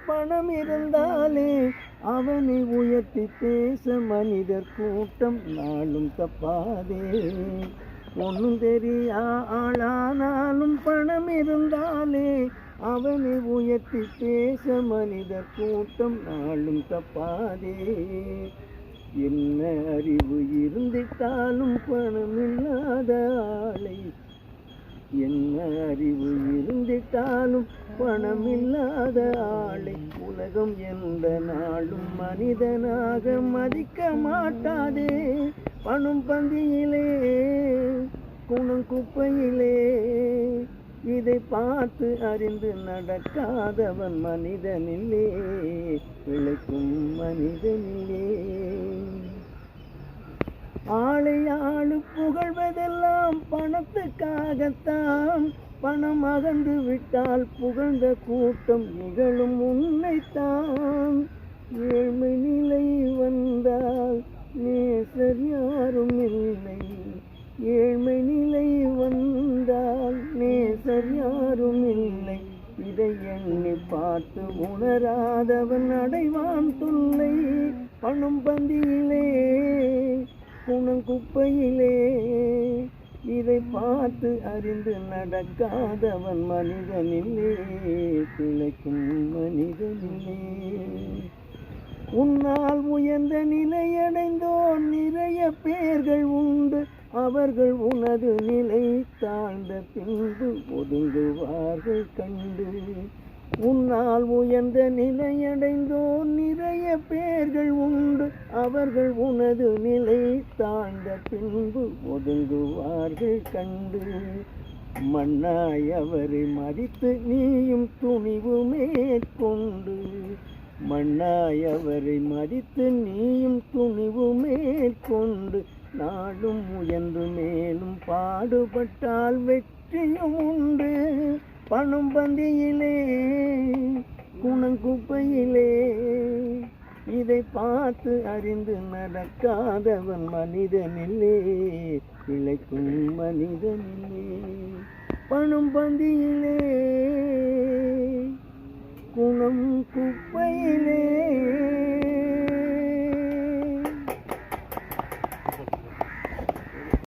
பணம் இருந்தாலே அவனை உயர்த்தி பேச மனிதர் கூட்டம் நாளும் தப்பாதே. ஒன்றும் தெரியா ஆளானாலும் பணம் இருந்தாலே அவனை உயர்த்தி பேச மனிதர் கூட்டம் நாளும் தப்பாதே. என்ன அறிவு இருந்திட்டாலும் பணம் இல்லாத ஆளை, என்ன அறிவு இருந்திட்டாலும் பணம் இல்லாத ஆளை உலகம் எந்த நாளும் மனிதனாக மதிக்க மாட்டாதே. பணம் பந்தியிலே குணம் குப்பையிலே இதை பார்த்து அறிந்து நடக்காதவன் மனிதனிலே, பிழைக்கும் மனிதனிலே. ஆளை ஆளு புகழ்வதெல்லாம் பணத்துக்காகத்தான். பணம் அகன்று விட்டால் புகழ்ந்த கூட்டம் இகழும் உன்னைத்தான். ஏழ்மை நிலை வந்தால் நேசர் யாரும் இல்லை, ஏழ்மை நிலை வந்தால் நேசர் யாரும் இல்லை. இதை எண்ணி பார்த்து உணராதவன் அடைவான் தொல்லை. பணம் பந்தியிலே குணம் குப்பையிலே இதை பார்த்து அறிந்து நடக்காதவன் மனிதனிலே, பிழைக்கும் மனிதனிலே. உன்னால் உயர்ந்த நிலையடைந்தோர் நிறைய பேர்கள் உண்டு, அவர்கள் உனது நிலை தாழ்ந்த பின்பு ஒதுங்குவார்கள் கண்டு. உன்னால் உயர்ந்த நிலையடைந்தோர் நிறைய பேர்கள் உண்டு, அவர்கள் உனது நிலை தாழ்ந்த பின்பு ஒதுங்குவார்கள் கண்டு. மண்ணாய் அவரை மதித்து நீயும் துணிவு மேற்கொண்டு, மண்ணாய் அவரை மதித்து நீயும் துணிவு மேற்கொண்டு நாடும் முயன்று மேலும் பாடுபட்டால் வெற்றியும் உண்டு. பணம் பந்தியிலே குணங்குப்பையிலே இதை பார்த்து அறிந்து நடக்காதவன் மனிதனிலே, பிழைக்கும் மனிதனிலே. பணம் பந்தியிலே குணம் குப்பையிலே